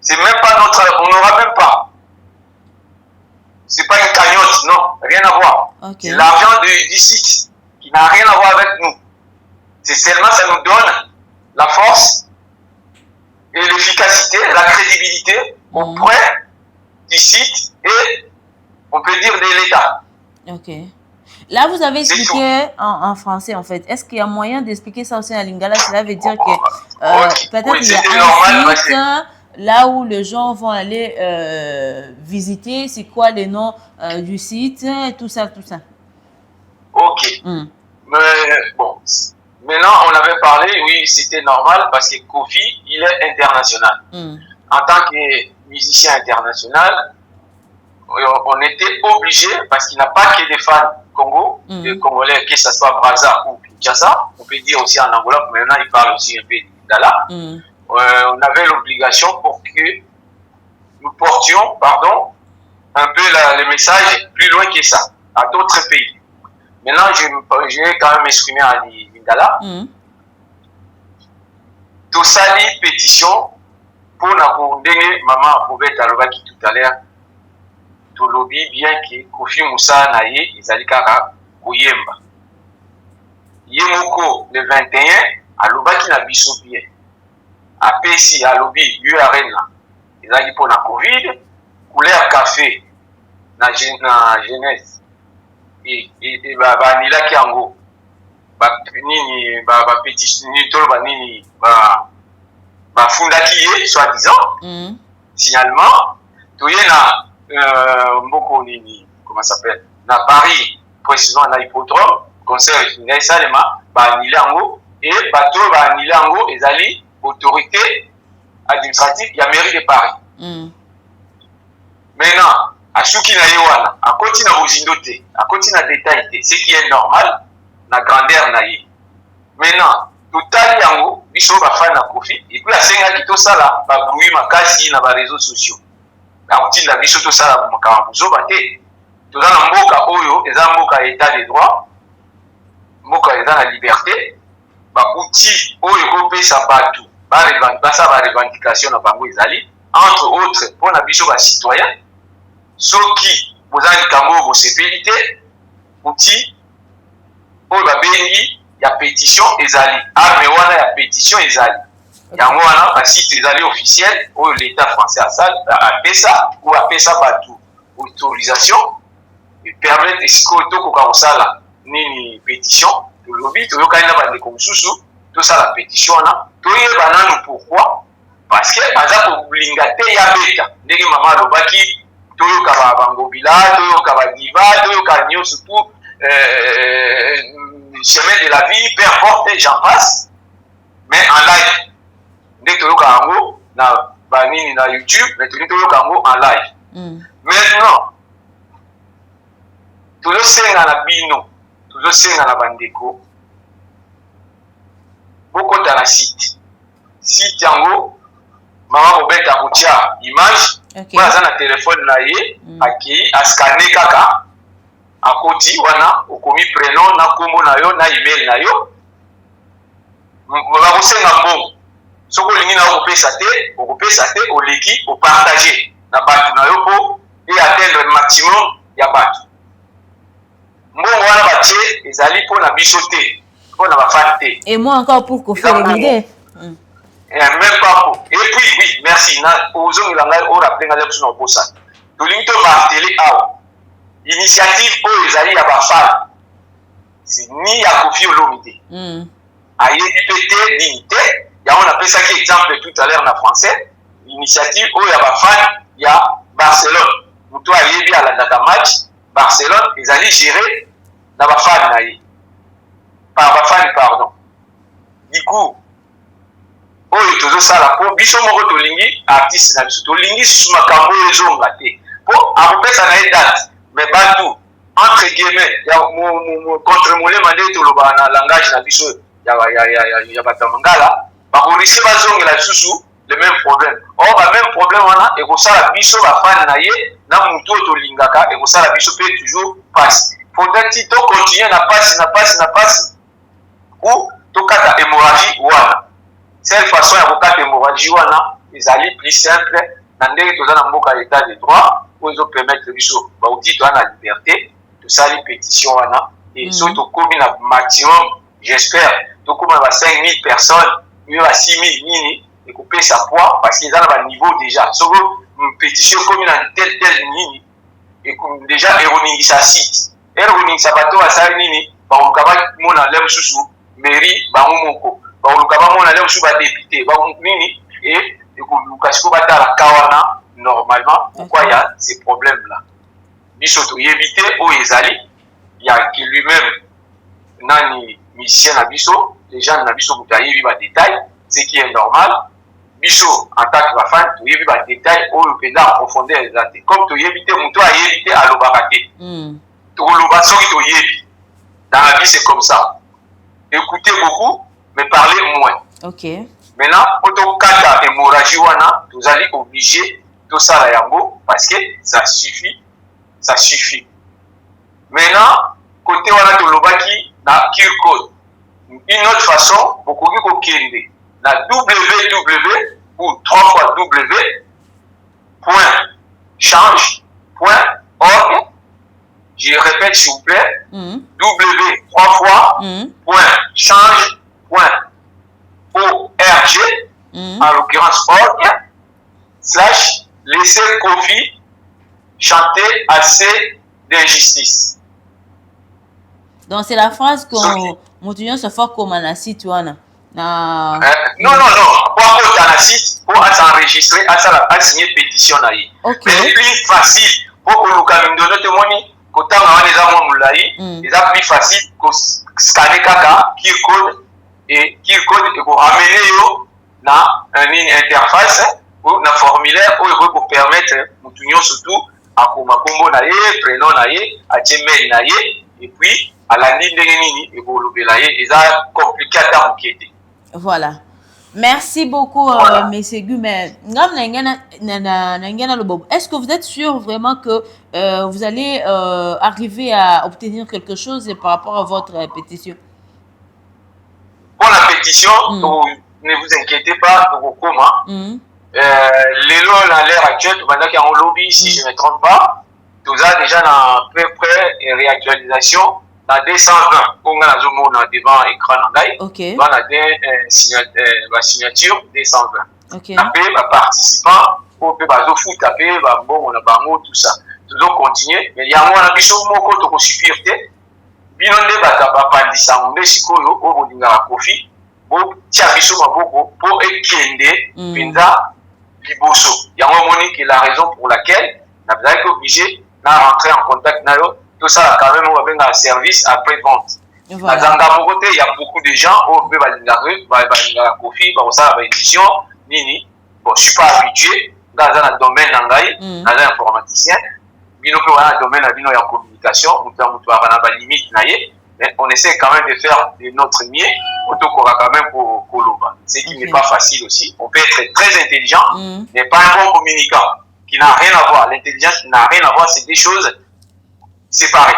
C'est même pas notre... On n'aura même pas. C'est pas une cagnotte, non. Rien à voir. Okay. C'est l'argent du site qui n'a rien à voir avec nous. C'est seulement ça nous donne la force et l'efficacité, la crédibilité auprès du site et on peut dire de l'État. Ok. Là, vous avez expliqué en français, en fait. Est-ce qu'il y a moyen d'expliquer ça aussi en lingala? Cela veut dire que peut-être il y a un site là où les gens vont aller visiter. C'est quoi le nom du site? Tout ça, tout ça. Ok. Mais bon, maintenant, on avait parlé, oui, c'était normal parce que Koffi, il est international. En tant que musicien international, on était obligé, parce qu'il n'a pas que des fans Congo, des Congolais, que ce soit Brazza ou Kinshasa, on peut dire aussi en Angola, mais maintenant il parle aussi un peu d'Ala. On avait l'obligation pour que nous portions, un peu le message plus loin que ça, à d'autres pays. Maintenant, je vais quand même exprimer à Lingala. Tout ça, les pétitions, pour nous donner, maman Robert Alobaki tout à l'heure, tout lobby bien que Koffi Moussa Naye, ils allaient kara Koyemba. Yemoko, le 21, Alobaki na biso bien. A PC, à lobby, URN, ils allaient pour la Covid, couleur café, na jeunesse. Et Nila Kiango, nini, pétition, nini, bafundaki ye soi-disant signalement toye na mboko nini comment ça s'appelle na Paris précisément na hippodrome concert efinga esalema baanile yango et bato baanile yango ezali autorité administrative ya mairie de Paris. Maintenant asuki na ye wana akoti na bozindo te akoti na détail te ce qui est normal na grandeur na ye. Maintenant totali yango biso bafani na Kofi et puis asengaki tosala babruit makasi na bareseaux sociaux akotinda biso tosala makambo zoba te toza na mboka oyo eza mboka ya état de droit mboka eza na liberté bauti oyo kopesa bato basala barevendication na bango ezali entre autres mpona biso bacitoyen soki bozala likambo bosepeli te uti oyo babengi ya pétition ezali arme wana ya pétition ezali yango wana basite ezali officiel oyo l'état français apesa ou apesa bato autorisation permettre esikoyo tokoka kosala nini pétition tolobi toyokani na bandeko mosusu tosala pétition wana toyeba nanu pourquoi parce que aza kolinga te ya beta ndenge mama alobaki toyoka bangobila toyoka badiva toyoka nyonso tout chemin de la vie peu importe j'en passe mais en live nde toyoka yango na banini na YouTube mais toyoka yango en live. Maintenant tozosenga na bino tozosenga na bandeko bokota na site yango mama mobeta kotia image po aza na telefone na ye akei askane kaka akoti wana okomi prénom na kombo na yo na email na yo bakosenga mbongo soki olingi na okopesa te oleki opartage na bato na yo mpo eatteindre maximum ya bato mbongo wana batie ezali mpo na biso te mpo na bafani te et moi encore pour qu'on fasse l'idée même pas pour et puis oui merci na ozongela ngai orappele ngai biso na okosa tolingi to martele awa initiative oyo ezali ya bafani ni ya Kofi Olomide te ayebi mpe te nini te yango napesaki exemple tout à l'heure na français initiative oyo ya bafani ya Barcelone moto ayebi alandaka match Barcelone ezali géré na bafani na ye par bafani pardon du coup oyo tozosala mpo biso moko tolingi artiste na biso tolingi susu makambo oyo ezonga te mpo akopesa na ye date mais bato entre guillemets ya contre molema nde tolobaka na langage na biso ya bato ya mangala bakoriske bazongela lisusu le même problème or bameme problème wana ekosala biso bafani na ye na motu oyo tolingaka ekosala biso mpe toujours pasi faudrait tocontinue na pasi ou tokata hémorragie wana cette façon ya kokata hémorragie wana ezali plus simple na ndenge toza na mboka ya état de droit oyo ezopermettre biso bauti toza na liberté tosali pétition wana et so tokomi na maximum j'espère tokomi na ba 5000 personnes mieux ba 6000 nini ekopesa poids parce que eza na baniveau déjà soko pétition ekomi na tel nini déjà eroningisa site eroningisa bato basali nini bakoluka bamona le mosusu mairie bango moko bakoluka bamona le mosusu badépute nini et ekoluka siko batala ka wana normalement pourquoi il y a ces problèmes là biso toyebi te oyo ezali ya ki lui-même nani musicien na biso les gens na biso moto ayebi badétail ce qui est normal biso en tant que bafani toyebi badétail oyo mpenza en profondeur eza te comme toyebi te moto ayebi te alobaka te tokoloba soki toyebi dans la vie c'est comme ça écoutez beaucoup mais parlez moins maintenant po tokata hémorragie wana tozali obligé tosala yango parce que ça suffit maintenant côté wana tolobaki na QR code une autre façon bokoki kokende na www ou 3 fois w.change.org je répète s'il vous plaît w 3 fois .change.org en l'occurrence org / laisser Kofi chanter assez d'injustice. Donc c'est la phrase qu'on montunion se fait comme un site wana Na... Non, pour avoir un site, pour s'enregistrer, à signer pétition. Ok. Mais plus facile, pour que nous nous témoigner, quand on a des amours, c'est plus facile que scanner caca, QR code et pour amener dans une interface ou un formulaire où pour permettre nous surtout à combo naie, prénom naie, à mail naie et puis à la ligne de nini et pour le naie, et ça compliqué à enquêter. Voilà. Merci beaucoup, Voilà. Monsieur Gumet. Est-ce que vous êtes sûr vraiment que vous allez arriver à obtenir quelque chose par rapport à votre pétition? Pour la pétition, ne vous inquiétez pas, comment les lois à l'heure actuelle, pendant qu'il y a un lobby, si je ne me trompe pas, tout ça déjà dans à peu près une réactualisation dans 220. On a devant l'écran, on a des signatures 220. Après, les participants, on peut foot, après, on a tout ça. Tout continuer, mais il y a un ambition de sécurité. Binonde bapandisa nde sikoyo o bolinga kofi bo tia biso maboko pour ekende penza liboso yango moni que la raison pour laquelle n'a pas été obligé na rentrer en contact na yo tout ça quand même on va un service après vente. Voilà. Dans côté il y a beaucoup de gens au be balinga kofi ba ça ba édition nini bon je suis pas habitué dans un domaine nangai dans un informaticien bino pe wana domaine na bino ya communication mutu avana ba limite naie mais on essaie quand même de faire de notre mieux autour quand même pour Koloba. Ce qui n'est pas facile aussi. On peut être très intelligent mais pas un bon communicant qui n'a rien à voir. L'intelligence n'a rien à voir, c'est des choses séparées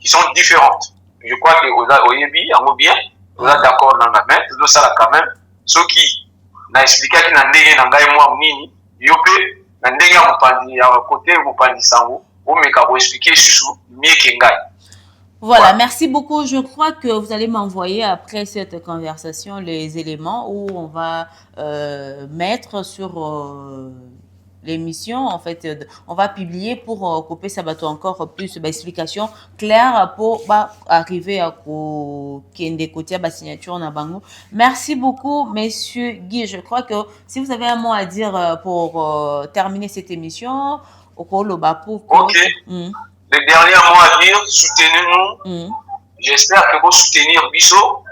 qui sont différentes. Je crois que au Yebi, en bien, vous êtes d'accord dans la main, tout ça là quand même. Ceux qui n'a expliqué qu'il n'a pas moi nini, yopé n'a pas côté vous pas sango. Voilà, merci beaucoup. Je crois que vous allez m'envoyer après cette conversation les éléments où on va mettre sur l'émission. En fait, on va publier pour couper ça bateau encore plus d'explications claires pour arriver à Kende Kotia signature na bango. Merci beaucoup, Monsieur Guy. Je crois que si vous avez un mot à dire pour terminer cette émission. Ok. Le dernier mot à dire, soutenez-nous. J'espère que vous soutenir Bisso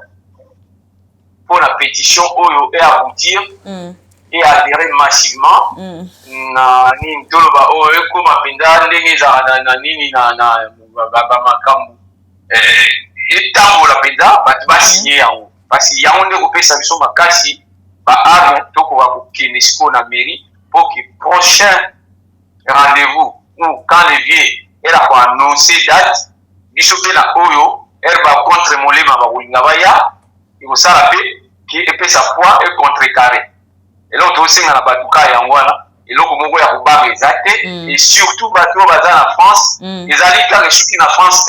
pour la pétition Oyo et aboutir et adhérer massivement. Na ni toloba Oyo comme apenda ndenge na nini na makambu. Et tambo la penda ba signer yango. Parce qu'il y a on ko pesa biso makasi ba arme to ko ba ko kinesiko na mairie pour que prochain rendez-vous ou quand les vieux elle a annoncé date bisope na oyo elle va contre molema ba winga baya il faut ça rappeler qui est sa poids et contrecarré et là on singa na batuka yango wana et loko moko ya kuba exacte et surtout bato baza en France les alika rechuki na France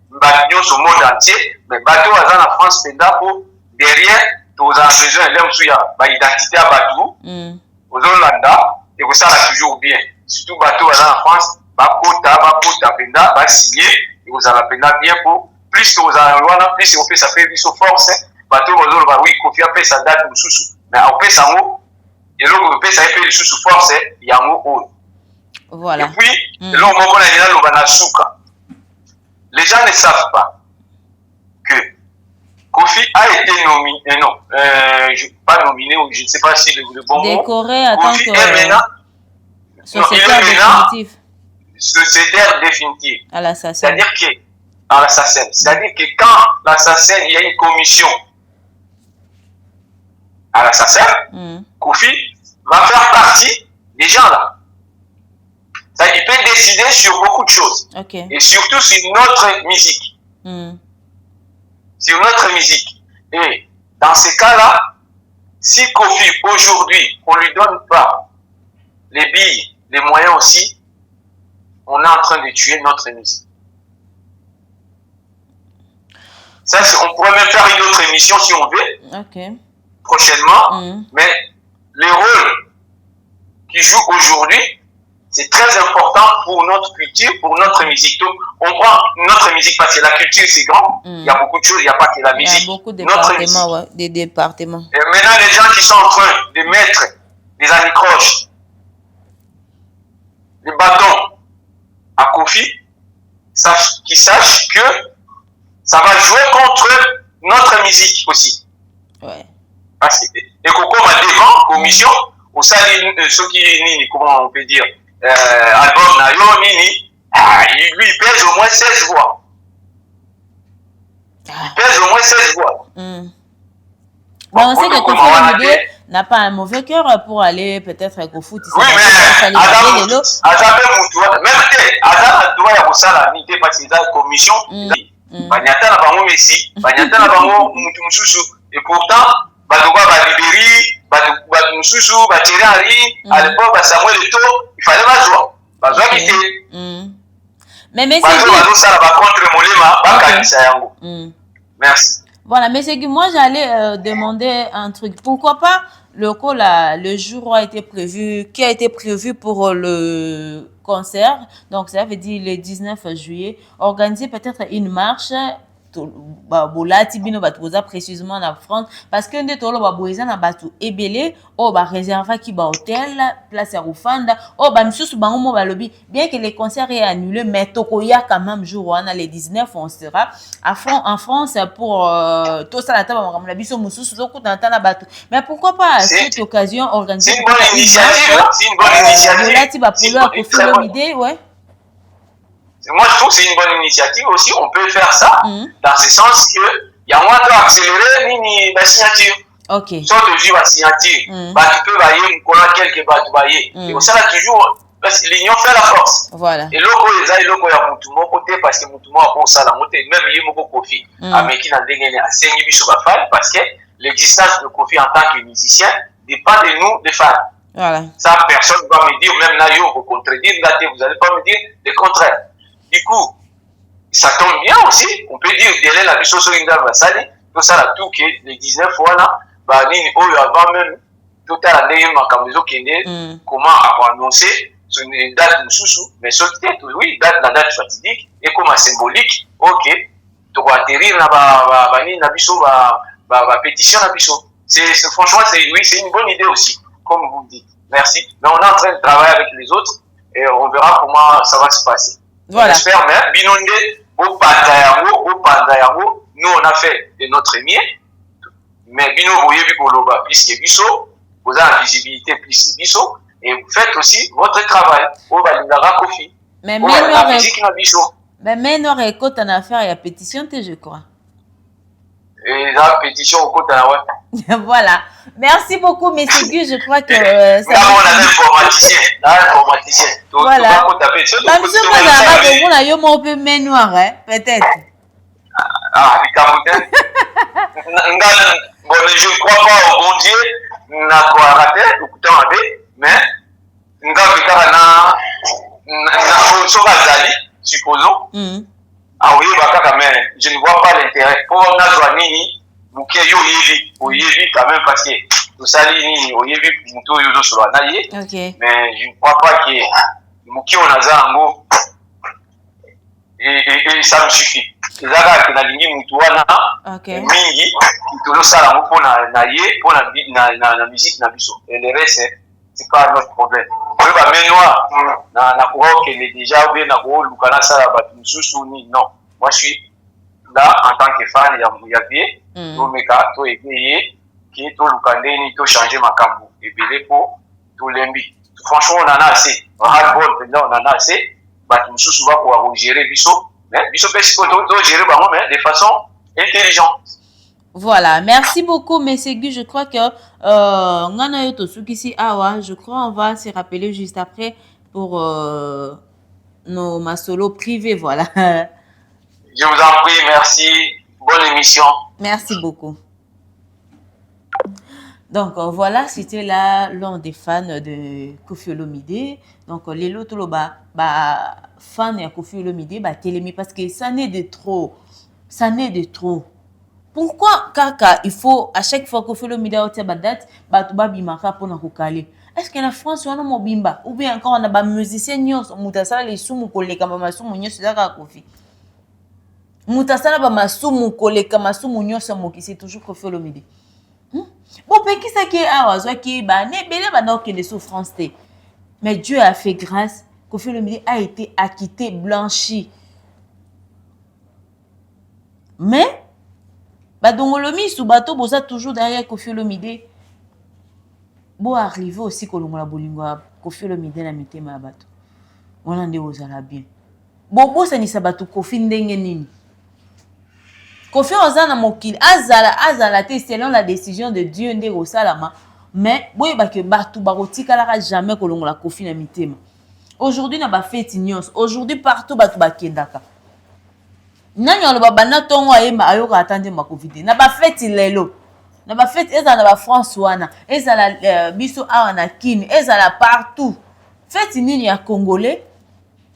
bato sur monde entier mais bato baza en France penda pour derrière tous en besoin l'homme sur ya ba identité à bato aux Hollanda et que ça va toujours bien. Surtout bateau en France, bakota penda, va signer, et vous allez penda bien pour plus que vous allez voir, plus on peut ça faire sur force, bateau vous allez oui, confier après ça date ou sous, mais on peut ça mot, et là on peut ça faire sous force, il y a un mot. Voilà. Et puis, là on va voir les gens ne savent pas que Kofi a été nominé, pas nominé, ou je ne sais pas si le bon mot. Décoré en tant que sociétaire définitif. Sociétaire définitif. À l'assassin. C'est-à-dire que, à l'assassin. C'est-à-dire que quand l'assassin, il y a une commission à l'assassin, Kofi va faire partie des gens là. Il peut décider sur beaucoup de choses. Okay. Et surtout sur notre musique. Sur notre musique. Et dans ces cas-là, si Kofi, aujourd'hui, on ne lui donne pas les billes, les moyens aussi, on est en train de tuer notre musique. Ça, on pourrait même faire une autre émission si on veut, prochainement, mais les rôles qui jouent aujourd'hui, C'est très important pour notre culture, pour notre musique. Donc, on prend notre musique parce que la culture, c'est grand. Il y a beaucoup de choses, il n'y a pas que la musique. Il y a beaucoup de départements, ouais, des départements. Et maintenant, les gens qui sont en train de mettre des anicroches, des bâtons à Kofi, qui sachent que ça va jouer contre notre musique aussi. Ouais. Parce que, et Coco m'a devant, commission, au sein de ceux qui, comment on peut dire, album Nayo, Nini, lui, il pèse au moins 16 voix. Il pèse au moins 16 voix. Mais on sait que Kofi Olomide n'a pas un mauvais cœur pour aller peut-être au foot. Oui, mais Azam même Azam doit y avoir ça la unité parce que la commission, Banyata na bango Messi, Banyata na bango Mususu. Et pourtant, Badouba Badiberi, Badou Mususu, Thierry Henry, à l'époque, Samuel Eto'o, il fallait pas jouer. Bazoua qui était. Mais c'est Merci. Voilà, mais c'est que moi j'allais demander un truc. Pourquoi pas le jour qui a été prévu pour le concert, donc ça veut dire le 19 juillet, organiser peut-être une marche bolati bino batu boza précisément en France parce que nde tolo ba boeza na batu ebele o ba réserva ki ba hôtel place ya rufanda o ba misusu bango mo balobi bien que le concert est annulé mais tokoya quand même jour wana le 19 on sera en France pour tout ça la table makamula biso mususu lokuta na batu mais pourquoi pas à cette occasion organiser c'est une bonne initiative bolati ba polo a Kofi Olomide ouais. Moi, je trouve que c'est une bonne initiative aussi. On peut faire ça dans ce sens qu'il y a moins d'accélérer la signature. Ok. Soit de vivre la signature, tu peux bailler, on a quelques bateaux bailler. Et au sein là, toujours, l'union fait la force. Voilà. Et l'autre, il y a mon côté parce que mon a ça la montée, même il y a beaucoup de Kofi. Mais qui n'a pas assez parce que l'existence de Kofi en tant que musicien dépend de nous, des fans. Voilà. Ça, personne ne va me dire, même Nayo, vous contredire, vous n'allez pas me dire le contraire. Du coup, ça tombe bien aussi. On peut dire derrière la biso sur une dame Vassali, tout ça là tout qui est les 19 fois là, bah ni avant même tout à la dernière macamezo qui est comment annoncer sur une date de sous mais sur oui la date fatidique et comme symbolique, ok, tu vas atterrir là bah ni la biso bah pétition la biso. C'est franchement c'est une bonne idée aussi, comme vous dites. Merci. Mais on est en train de travailler avec les autres et on verra comment ça va se passer. Voilà. J'espère, mais Binonde, au Pandayango, nous on a fait de notre mieux, mais Bino, vous voyez, puisque Bisso, vous avez la visibilité plus Bisso, et vous faites aussi votre travail. Au Balindara Kofi. Mais maintenant, écoute, en affaire, il y a pétition, je crois. Et la pétition au côté, ouais. Voilà. Merci beaucoup, M. Gu. Je crois que ça va. On a un informaticien. Voilà. Même si on a un peu main noire, peut-être. Ah, les Camerounais. Bon, je ne crois pas au bon Dieu. N'a pas raté, mais nous avons supposons. Ah oui, mais je ne vois pas l'intérêt. Pour on a joué Nini, Mouké yo yebi quand même parce que tout ça Nini, on yebi Mouto yo sur la naïe. Mais je ne crois pas que Mouké on a zango et ça me suffit. Les agas qui na ligne Mouto wana, mingi, tout le ça la pour na naïe, pour la musique na biso. Et le reste c'est pas notre problème. Le ba menoir na courant qui est déjà bien na ko lukana ça la batu susu ni non. Moi je suis là en tant que fan il y a bien to meka to ébeye qui to lukande ni to changer makambo et belé pour to lembi. Franchement on en a assez. Hardball on en a assez. Batu susu va pouvoir gérer biso, mais biso peut to gérer bango mais de façon intelligente. Voilà, merci beaucoup, M. Gu. Je crois que je crois on va se rappeler juste après pour ma solo privée, voilà. Je vous en prie, merci. Bonne émission. Merci beaucoup. Donc voilà, c'était là l'un des fans de Kofi Olomide. Donc les autres fans de Kofi Olomide, télémi parce que ça n'est de trop. Ça n'est de trop. Pourquoi kaka il faut à chaque fois que Kofi Olomide a été date batuba bimaka pour na kokale est-ce que la France wana mobimba ou bien encore on a ba musicien nyonso mutasala les sumu koleka ba masumu nyonso zaka Kofi mutasala ba masumu koleka masumu nyonso mokisi toujours Kofi Olomide bon pekisa ki awazwa ki ba ne bele ba donc de souffrance té mais Dieu a fait grâce. Kofi Olomide a été acquitté, blanchi. Mais, Badongolomi sous bateau, boza toujours derrière Kofi Olomide. Bo arrivé aussi kolongola bolingo Kofi Olomide na mitema ya bato. Wana nde ozala bien. Bo sanisa bato Kofi ndenge nini. Kofi ozana mokili azala te selon la décision de Dieu nde osalama. Mais boye ba ke bato bakotikala jamais kolongola Kofi na mitema. Aujourd'hui na ba fête nyos. Aujourd'hui partout bato bakendaka. Nani oloba bana tongo ayemba ayoka atande ma Covid. Na ba fête lelo. Na ba fête ezala na ba France wana, ezala biso awa na Kini, ezala partout. Fête nini ya Congolais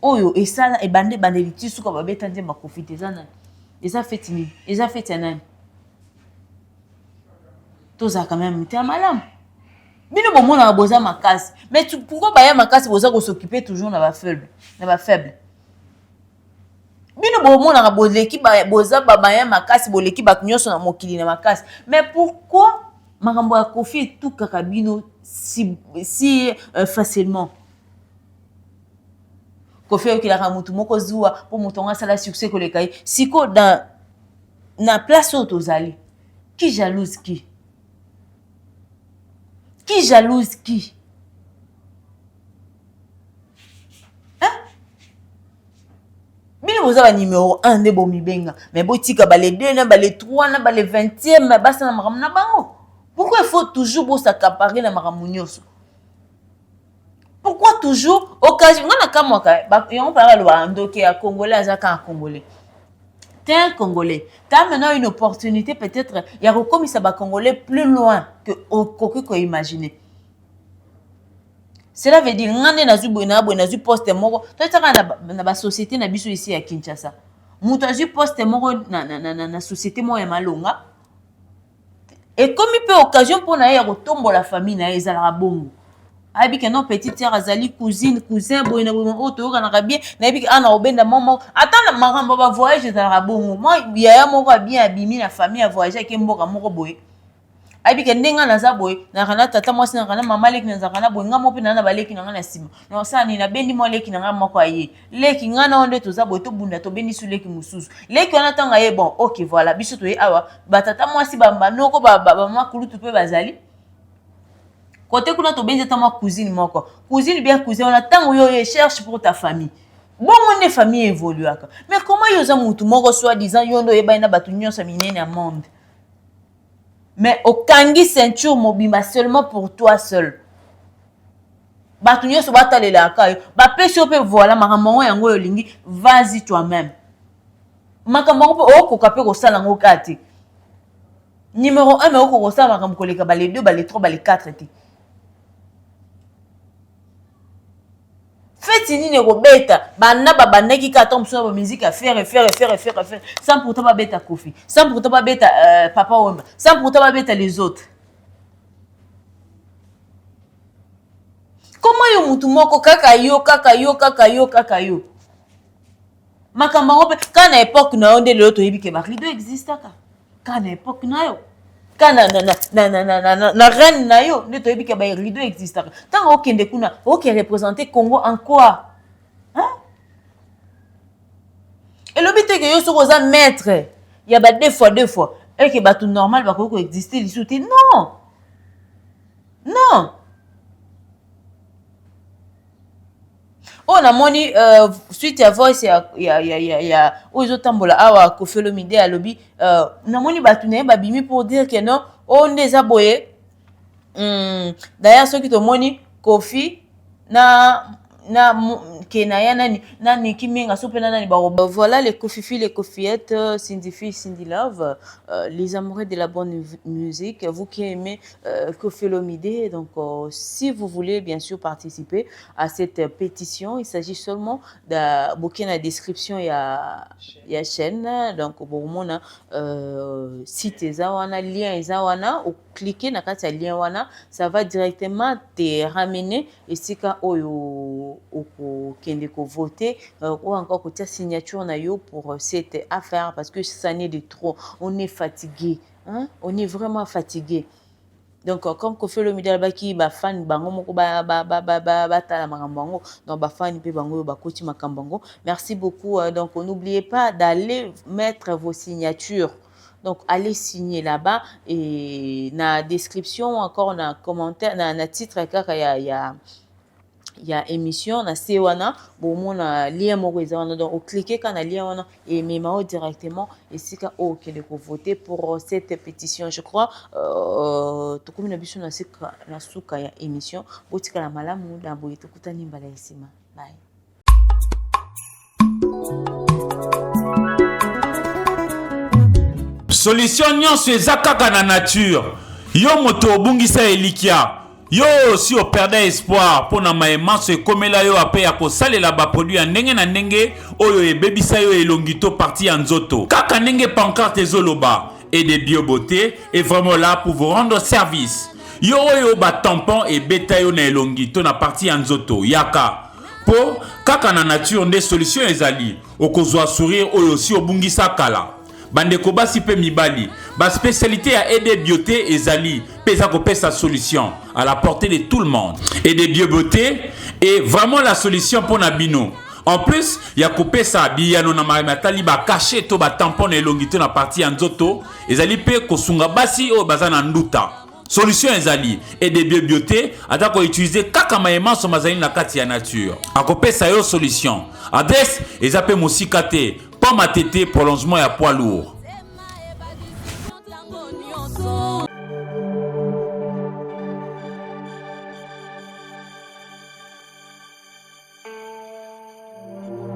oyo esala ebande bandeliti suka ba betande ma Covid ezana. Eza fête nini? Eza fête ya nani? Toza quand même mité malamu. Bino bomona boza makasi. Mais pourquoi baya makasi boza ko s'occuper toujours na ba faible, na ba faible. Bino bomona boleki boza baya makasi boleki ba nyonso na mokili na makasi. Mais pourquoi makambo ya Kofi tout kaka bino si facilement? Kofi okilaka mutu moko zuwa po mutonga sala succès koleka yi. Siko dans na place où tozali. Qui jalouse qui? Qui jalouse qui? Hein? Bino boza ba numéro 1 de bomibenga. Mais botika ba les 2 na ba les 3 na ba les 20e ma basa na makambo na bango. Pourquoi il faut toujours s'accaparer na makambo nyonso? Pourquoi toujours occasion ngana kamwaka on parle ba ndoke ya Congolais azaka Congolais. T'es un Congolais. T'as maintenant une opportunité peut-être. Il y a comme ça va Congolais plus loin que qu'on imagine. Cela veut dire ngane nazu poste moko. Toi tu na ba société na biso ici à Kinshasa. Mutu azu poste moko na société mo ya malonga. Et comme il peut occasion pour na ya kotombola la famille na ezala bongo. Abi que non petite sœur azali cousine cousin boy na bomo oto kana bien na abi ana obenda mama atana makambo ba voyage za bongo moi ya moko bien abimi na famille a voyager ke mboka moko boy abi que ndenga na za boy na kana tata mwasi na kana mama leki na za kana boy ngamo pe na baleki na na sima na sa ni na bendi mo leki na moko aye leki ngana onde to za boy to bunda to bendi su leki mususu leki ona tanga ye bon OK voilà biso to ye awa ba tata mwasi ba noko ba mama kulutu pe bazali. Côté kuna to benza tama cousine moko. Cousine bien cousin on attend yo cherche pour ta famille. Bon mon famille évolue aka. Mais comment yo za mutu moko soit disant yo ndo yeba ina batu nyonso minene na monde. Mais okangi ceinture mobimba seulement pour toi seul. Batu nyonso batalela aka yo. Ba pesi ope voilà makambo yango yo lingi vas-y toi-même. Makambo ko okoka pe ko sala ngo kati. Numéro 1 mais okoko sala makambo koleka ba les 2 ba les 3 ba les 4 ti. Faites nini robeta bana babaneki ka tombe sur la musique à faire sans pourtant pas beta Kofi sans pourtant pas beta papa Wemba sans pourtant pas beta les autres. Comment yo mutu moko kaka yo makambo ngope kana époque na onde le to yebike ba rideau existe kana époque na yo kana na reine na yo ne to yebike ba rideau existe tant okende kuna OK représenter Congo en quoi hein et le but est que yo so koza maître il y a ba deux fois et que ba tout normal ba ko exister lisouté non on a moni suite à voice ya ozo tambola awa Kofi Olomide a lobby na moni batu na ba bimi pour dire que non on les a boyé d'ailleurs ceux qui te moni Kofi na Voilà les Kofifi, les Kofiettes, Cindy Fi, Cindy Love, les amoureux de la bonne musique, vous qui aimez Kofi Olomide. Donc, si vous voulez bien sûr participer à cette pétition, il s'agit seulement de booker la description, il y a chaîne. Donc, bon, on a site Ezawana, lien Ezawana, ou cliquer dans le lien wana, ça va directement te ramener et c'est quand au voter ou encore côté signature na yo pour cette affaire parce que ça n'est de trop, on est fatigué, hein? On est vraiment fatigué. Donc comme Kofi Olomide baki ba fan bango moko ba tala makambango donc ba fan pe bango ba koti makambango. Merci beaucoup. Donc n'oubliez pas d'aller mettre vos signatures. Donc allez signer là-bas et na description encore na commentaire na titre kaka il y a émission na sewana bon mon lien moko ezana donc cliquez quand na lien wana et memao directement et sika o kele ko voter pour cette pétition. Je crois to comme na biso na sika na suka ya émission botika la malamu da boye to kutani mbala isima. Bye. Solution nyonso eza kaka na nature. Yo moto obungisa elikia. Yo si o perdre espoir pour na maemanso ekomela yo ape ya kosalela ba produit ya ndenge na ndenge oyo ebebisa yo elongito parti ya nzoto. Kaka ndenge pancarte ezoloba et de biobeauté est vraiment là pour vous rendre service. Yo oyo ba tampon et beta yo na elongito na parti ya nzoto. Yaka po kaka na nature nde solution ezali. Okozwa sourire oyo si obungisa kala. Bandeko basi pe mibali, ba spécialité à aider beauté ezali, pesa ko sa solution à la portée de tout le monde. Aider beauté est vraiment la solution pour Nabino. En plus, il y a coupé ça biyano na marimatali ba caché to ba tampon na longité na partie en nzoto, ezali pe ko sunga basi o bazana nduta. Solution ezali aider beauté atako utiliser kaka maema so mazali na kati ya nature. Akopé sa yo solution. Adresse ezape mosikate. Pomme à tété, prolongement et à poids lourd.